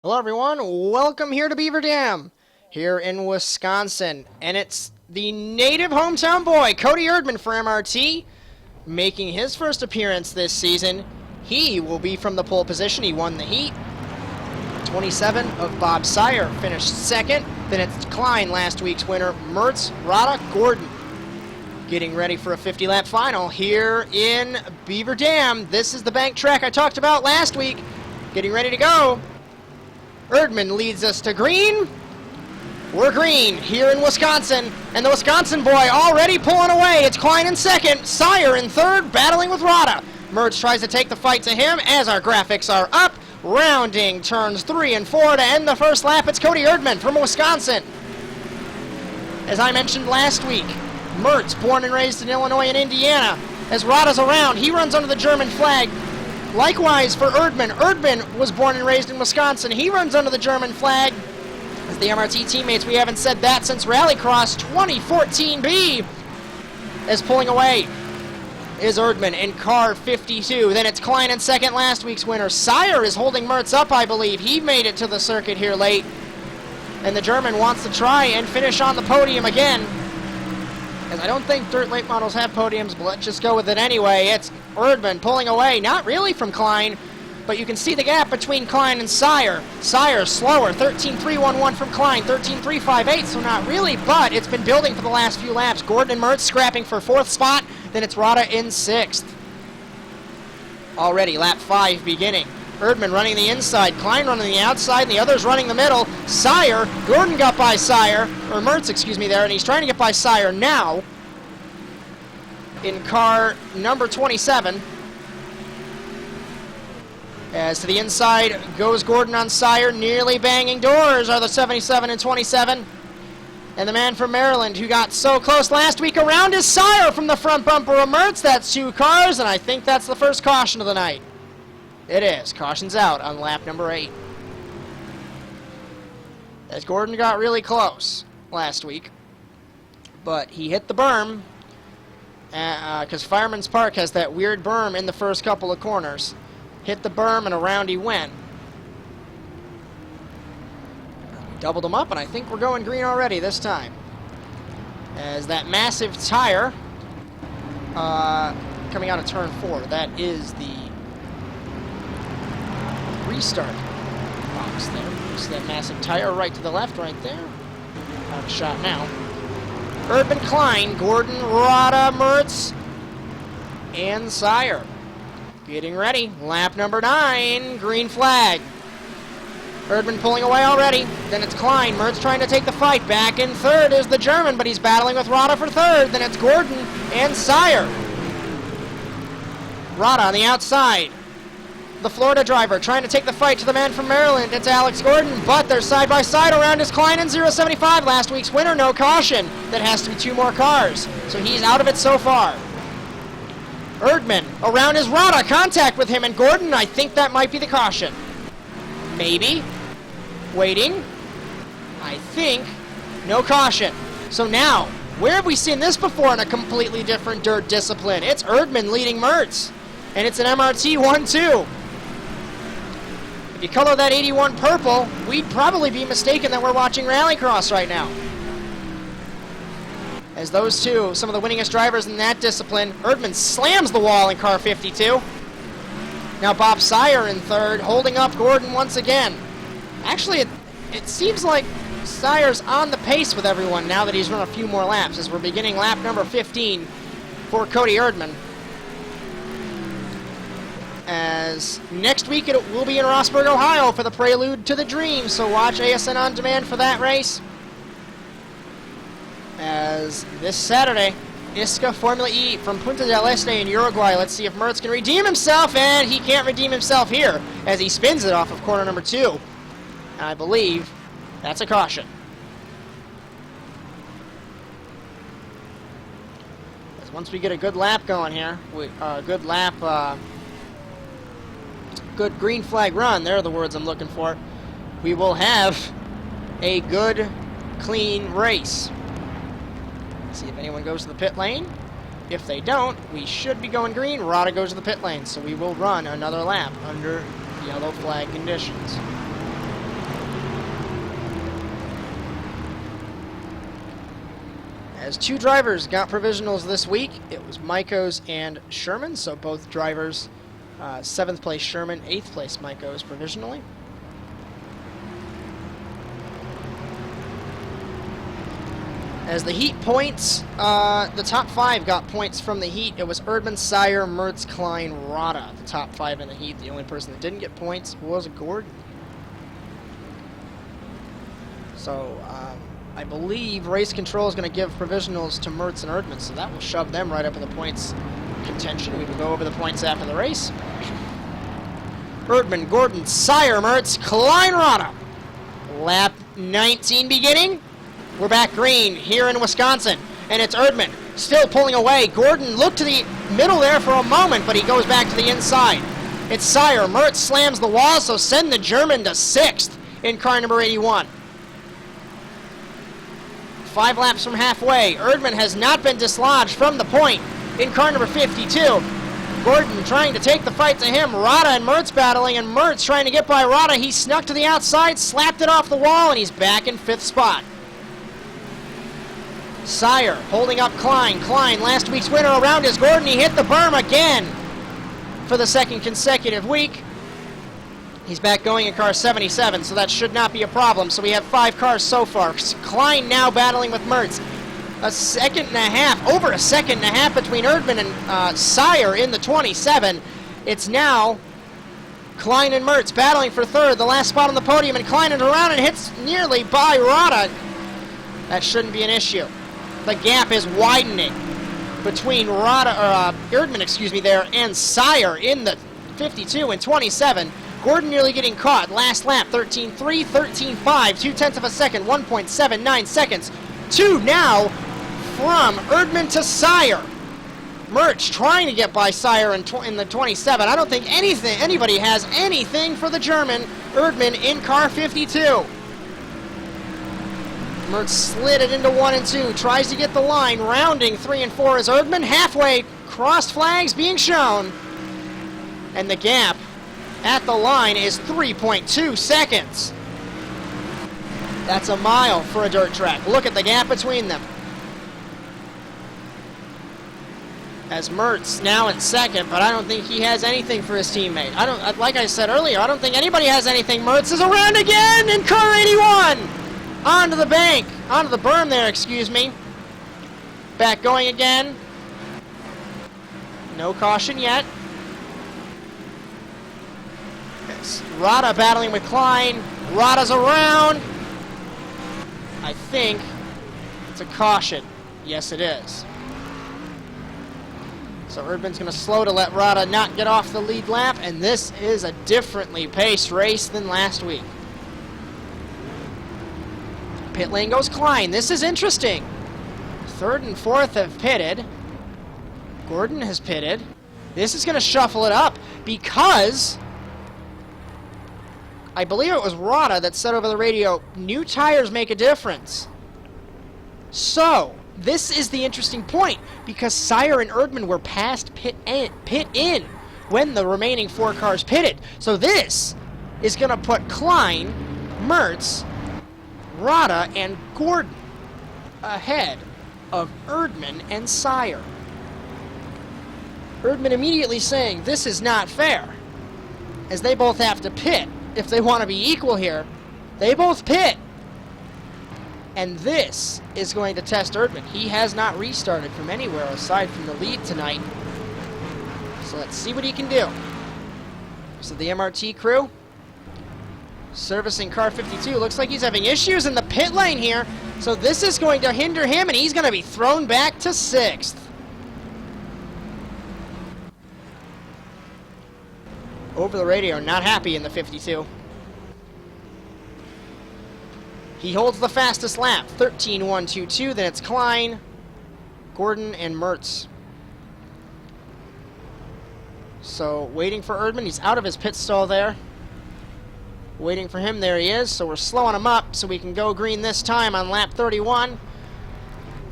Hello everyone, welcome here to Beaver Dam, here in Wisconsin, and it's the native hometown boy, Cody Erdman for MRT, making his first appearance this season. He will be from the pole position. He won the heat. 27 of Bob Sire finished second. Then it's Klein, last week's winner, Mertz, Rada, Gordon. Getting ready for a 50-lap final here in Beaver Dam. This is the bank track I talked about last week. Getting ready to go. Erdman leads us to green. We're green here in Wisconsin, and the Wisconsin boy already pulling away. It's Klein in second, Sire in third, battling with Rada. Mertz tries to take the fight to him as our graphics are up. Rounding turns 3 and 4 to end the first lap. It's Cody Erdman from Wisconsin. As I mentioned last week, Mertz, born and raised in Illinois and Indiana. As Rada's around, he runs under the German flag. Likewise for Erdman. Erdman was born and raised in Wisconsin. He runs under the German flag. As the MRT teammates, we haven't said that since Rallycross 2014B. As pulling away is Erdman in car 52. Then it's Klein in second, last week's winner. Sire is holding Mertz up, I believe. He made it to the circuit here late. And the German wants to try and finish on the podium again. As I don't think dirt late models have podiums, but let's just go with it anyway. It's Erdman pulling away, not really from Klein, but you can see the gap between Klein and Sire. Sire slower, 13.311 from Klein, 13.358, so not really, but it's been building for the last few laps. Gordon and Mertz scrapping for 4th spot, then it's Rada in 6th. Already lap 5 beginning. Erdman running the inside, Klein running the outside, and the others running the middle. Sire, Gordon got by Sire, or Mertz, excuse me, there, and he's trying to get by Sire now in car number 27. As to the inside goes Gordon on Sire, nearly banging doors are the 77 and 27. And the man from Maryland who got so close last week around is Sire from the front bumper of Mertz. That's 2 cars, and I think that's the first caution of the night. It is. Caution's out on lap number 8. As Gordon got really close last week, but he hit the berm, because Fireman's Park has that weird berm in the first couple of corners. Hit the berm and around he went. Doubled him up, and I think we're going green already this time. As that massive tire coming out of turn 4, that is the restart box there. You see that massive tire right to the left right there. Out of shot now. Erdman, Klein, Gordon, Rada, Mertz, and Sire. Getting ready. Lap number 9. Green flag. Erdman pulling away already. Then it's Klein. Mertz trying to take the fight. Back in 3rd is the German, but he's battling with Rada for 3rd. Then it's Gordon and Sire. Rada on the outside. The Florida driver trying to take the fight to the man from Maryland. It's Alex Gordon, but they're side by side. Around is Klein in 0.75. Last week's winner, no caution. That has to be 2 more cars. So he's out of it so far. Erdman, around is Rada. Contact with him and Gordon. I think that might be the caution. Maybe. Waiting. I think. No caution. So now, where have we seen this before in a completely different dirt discipline? It's Erdman leading Mertz. And it's an MRT 1-2. If you color that 81 purple, we'd probably be mistaken that we're watching Rallycross right now. As those two, some of the winningest drivers in that discipline, Erdman slams the wall in car 52. Now Bob Sire in 3rd, holding up Gordon once again. Actually, it seems like Sire's on the pace with everyone now that he's run a few more laps, as we're beginning lap number 15 for Cody Erdman. As next week it will be in Rossburg, Ohio for the Prelude to the Dream, so watch ASN On Demand for that race. As this Saturday, ISCA Formula E from Punta del Este in Uruguay. Let's see if Mertz can redeem himself, and he can't redeem himself here as he spins it off of corner number 2. I believe that's a caution. As once we get a good lap going here, good green flag run, they're the words I'm looking for, we will have a good, clean race. See if anyone goes to the pit lane. If they don't, we should be going green. Rada goes to the pit lane, so we will run another lap under yellow flag conditions. as 2 drivers got provisionals this week. It was Maikos and Sherman, so both drivers, 7th place Sherman, 8th place Maikos provisionally. As the heat points, the top 5 got points from the heat. It was Erdman, Sire, Mertz, Klein, Rada. The top 5 in the heat. The only person that didn't get points was Gordon. So, I believe race control is going to give provisionals to Mertz and Erdman, so that will shove them right up in the points contention. We will go over the points after the race. Erdman, Gordon, Sire, Mertz, Klein, Rada. Lap 19 beginning. We're back green here in Wisconsin, and it's Erdman still pulling away. Gordon looked to the middle there for a moment, but he goes back to the inside. It's Sire. Mertz slams the wall, so send the German to 6th in car number 81. 5 laps from halfway. Erdman has not been dislodged from the point in car number 52. Gordon trying to take the fight to him. Rada and Mertz battling, and Mertz trying to get by Rada. He snuck to the outside, slapped it off the wall, and he's back in 5th spot. Sire holding up Klein. Klein, last week's winner around is Gordon. He hit the berm again for the 2nd consecutive week. He's back going in car 77, so that should not be a problem. So we have 5 cars so far. Klein now battling with Mertz. Over a second and a half between Erdman and Sire in the 27. It's now Klein and Mertz battling for 3rd, the last spot on the podium, and Klein is around and hits nearly by Rada. That shouldn't be an issue. The gap is widening between Erdman, there, and Sire in the 52 and 27. Gordon nearly getting caught. Last lap, 13.3, 13.5, 0.2 of a second, 1.79 seconds. 2 now from Erdman to Sire. Mertz trying to get by Sire in the 27. I don't think anybody has anything for the German. Erdman in car 52. Mertz slid it into 1 and 2, tries to get the line, rounding 3 and 4 is Erdman. Halfway, crossed flags being shown, and the gap at the line is 3.2 seconds. That's a mile for a dirt track. Look at the gap between them. As Mertz now in 2nd, but I don't think he has anything for his teammate. Like I said earlier, I don't think anybody has anything. Mertz is around again in car 81. Onto the bank, onto the berm there, excuse me. Back going again. No caution yet. It's Rada battling with Klein. Rada's around. I think it's a caution. Yes, it is. So Erdman's going to slow to let Rada not get off the lead lap, and this is a differently paced race than last week. Pit lane goes Klein. This is interesting. 3rd and 4th have pitted. Gordon has pitted. This is going to shuffle it up because I believe it was Rada that said over the radio, new tires make a difference. So, this is the interesting point because Sire and Erdman were past pit in when the remaining 4 cars pitted. So this is going to put Klein, Mertz, Rada, and Gordon ahead of Erdman and Sire. Erdman immediately saying, this is not fair, as they both have to pit. If they want to be equal here, they both pit. And this is going to test Erdman. He has not restarted from anywhere aside from the lead tonight. So let's see what he can do. So the MRT crew servicing car 52. Looks like he's having issues in the pit lane here. So this is going to hinder him, and he's going to be thrown back to 6th. Over the radio, not happy in the 52. He holds the fastest lap, 13.122. Then it's Klein, Gordon, and Mertz. So waiting for Erdman. He's out of his pit stall there. Waiting for him. There he is. So we're slowing him up so we can go green this time on lap 31.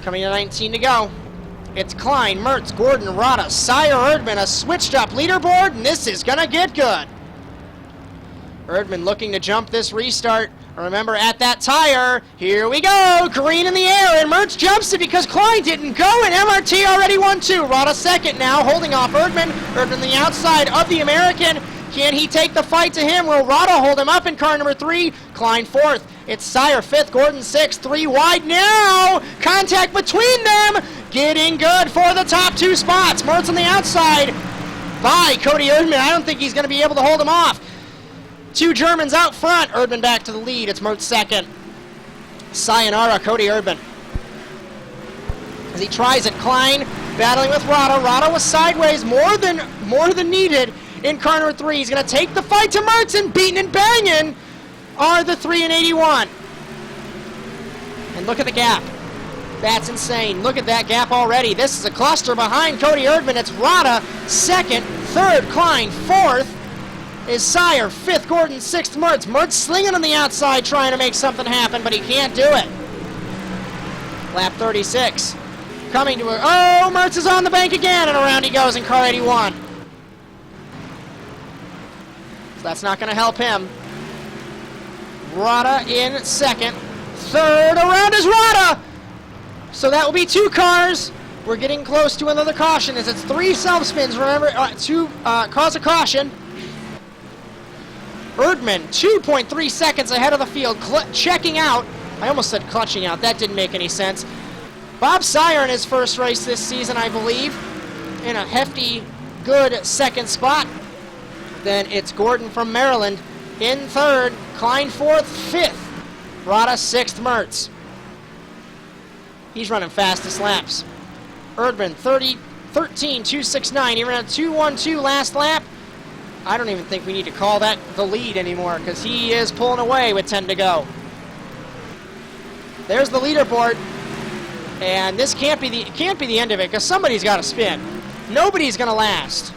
Coming to 19 to go. It's Klein, Mertz, Gordon, Rada, Sire, Erdman, a switched up leaderboard, and this is going to get good. Erdman looking to jump this restart. Remember, at that tire, here we go, green in the air, and Mertz jumps it because Klein didn't go, and MRT already won 2. Rada second now, holding off Erdman. Erdman the outside of the American. Can he take the fight to him? Will Rada hold him up in car number 3? Klein 4th. It's Sire 5th, Gordon 6th, 3 wide now. Contact between them, getting good for the top 2 spots. Mertz on the outside by Cody Erdman. I don't think he's going to be able to hold him off. 2 Germans out front. Erdman back to the lead. It's Mertz second. Sayonara, Cody Erdman. As he tries it, Klein battling with Rada. Rada was sideways more than needed in car number 3. He's going to take the fight to Mertz, and beating and banging are the 3 and 81. And look at the gap. That's insane. Look at that gap already. This is a cluster behind Cody Erdman. It's Rada second, 3rd Klein, 4th is Sire, 5th Gordon, 6th Mertz. Mertz slinging on the outside trying to make something happen, but he can't do it. Lap 36. Coming to Mertz is on the bank again, and around he goes in car 81. So that's not going to help him. Rada in second. 3rd around is Rada. So that will be 2 cars. We're getting close to another caution as it's 3 self-spins. Remember, 2 cause a caution. Erdman, 2.3 seconds ahead of the field, checking out. I almost said clutching out. That didn't make any sense. Bob Sire in his first race this season, I believe, in a hefty, good 2nd spot. Then it's Gordon from Maryland in 3rd, Klein 4th, 5th, Rada 6th, Mertz. He's running fastest laps. Erdman, 13.269. He ran a 2:12 last lap. I don't even think we need to call that the lead anymore because he is pulling away with 10 to go. There's the leaderboard, and this can't be the end of it because somebody's got to spin. Nobody's going to last.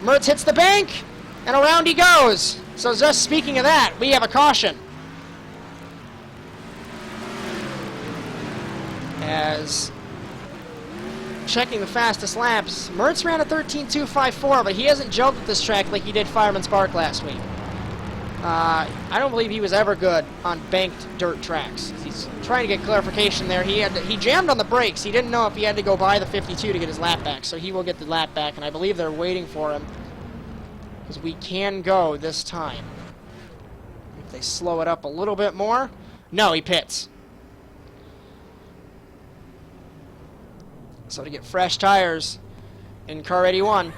Mertz hits the bank, and around he goes. So just speaking of that, we have a caution. As checking the fastest laps, Mertz ran a 13.254, but he hasn't jumped at this track like he did Fireman's Park last week. I don't believe he was ever good on banked dirt tracks. He's trying to get clarification there. He jammed on the brakes. He didn't know if he had to go by the 52 to get his lap back, so he will get the lap back, and I believe they're waiting for him because we can go this time. If they slow it up a little bit more. No, he pits. So to get fresh tires in car 81.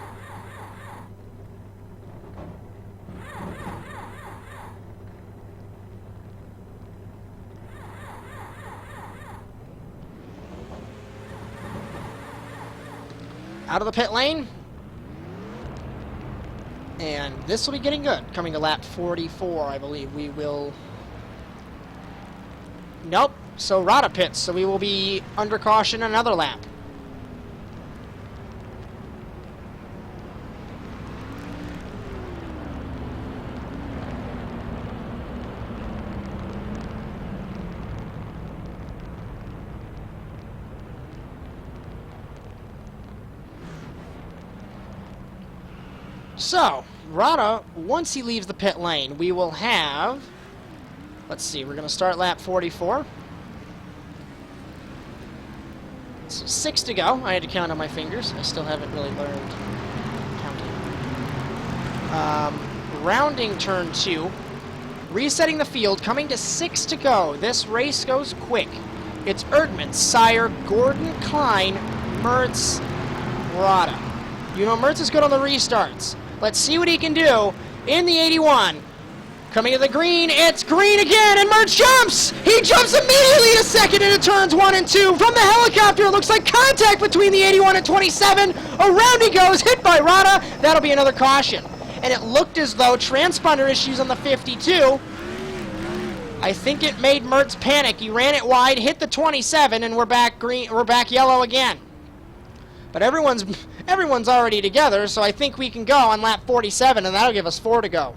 Out of the pit lane. And this will be getting good. Coming to lap 44, I believe. We will... Nope. So Rada pits, so we will be under caution another lap. So, Rada, once he leaves the pit lane, we will have... Let's see, we're going to start lap 44. So 6 to go. I had to count on my fingers. I still haven't really learned counting. Rounding turn 2. Resetting the field, coming to 6 to go. This race goes quick. It's Erdman, Sire, Gordon, Klein, Mertz, Rada. You know Mertz is good on the restarts. Let's see what he can do in the 81. Coming to the green, it's green again, and Mertz jumps! He jumps immediately to second into turns 1 and 2. From the helicopter, it looks like contact between the 81 and 27. Around he goes, hit by Rada. That'll be another caution. And it looked as though transponder issues on the 52. I think it made Mertz panic. He ran it wide, hit the 27, and we're back green. We're back yellow again. But everyone's already together, so I think we can go on lap 47, and that'll give us 4 to go.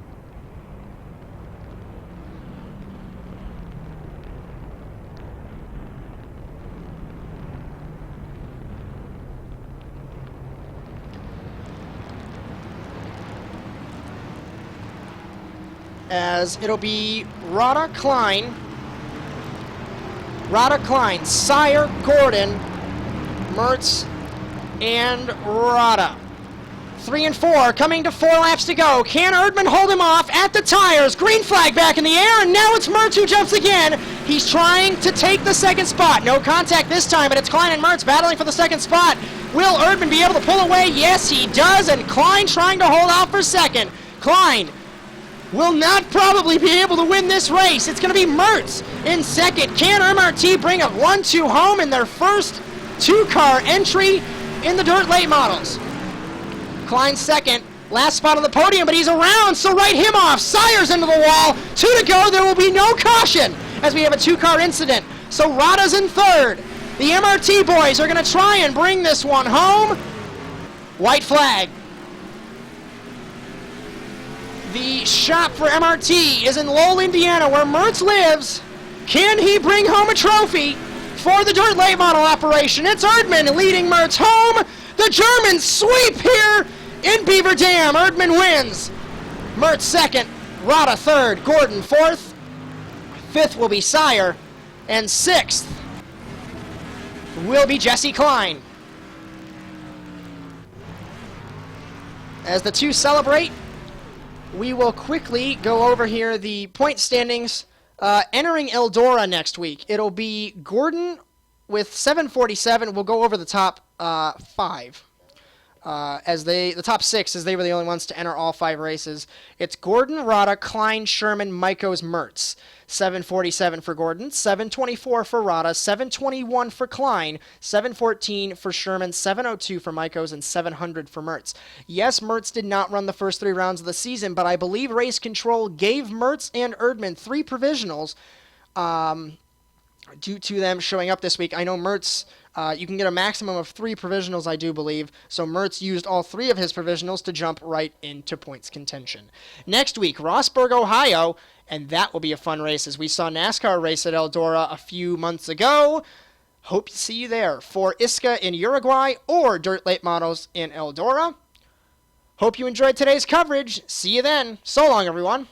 as it'll be Rada Klein, Sire, Gordon, Mertz, and Rada. 3 and 4, coming to 4 laps to go. Can Erdman hold him off at the tires? Green flag back in the air, and now it's Mertz who jumps again. He's trying to take the second spot. No contact this time, but it's Klein and Mertz battling for the second spot. Will Erdman be able to pull away? Yes, he does, and Klein trying to hold out for second. Klein will not probably be able to win this race. It's going to be Mertz in second. Can MRT bring a 1-2 home in their first 2-car entry in the Dirt Late Models? Klein second, last spot on the podium, but he's around, so write him off. Sire's into the wall, 2 to go. There will be no caution as we have a 2-car incident. So Rada's in third. The MRT boys are going to try and bring this one home. White flag. The shop for MRT is in Lowell, Indiana, where Mertz lives. Can he bring home a trophy for the Dirt Late Model operation? It's Erdman leading Mertz home. The Germans sweep here in Beaver Dam. Erdman wins. Mertz second, Rada third, Gordon fourth. Fifth will be Sire, and sixth will be Jesse Klein. As the two celebrate, we will quickly go over here the point standings. Entering Eldora next week, it'll be Gordon with 747. We'll go over the top 5. The top 6, as they were the only ones to enter all 5 races. It's Gordon, Rada, Klein, Sherman, Michaels, Mertz. 747 for Gordon, 724 for Rada, 721 for Klein, 714 for Sherman, 702 for Michaels, and 700 for Mertz. Yes, Mertz did not run the first 3 rounds of the season, but I believe Race Control gave Mertz and Erdman 3 provisionals due to them showing up this week. I know Mertz, you can get a maximum of 3 provisionals, I do believe, so Mertz used all 3 of his provisionals to jump right into points contention. Next week, Rossburg, Ohio, and that will be a fun race, as we saw NASCAR race at Eldora a few months ago. Hope to see you there for ISCA in Uruguay or Dirt Late Models in Eldora. Hope you enjoyed today's coverage. See you then. So long, everyone.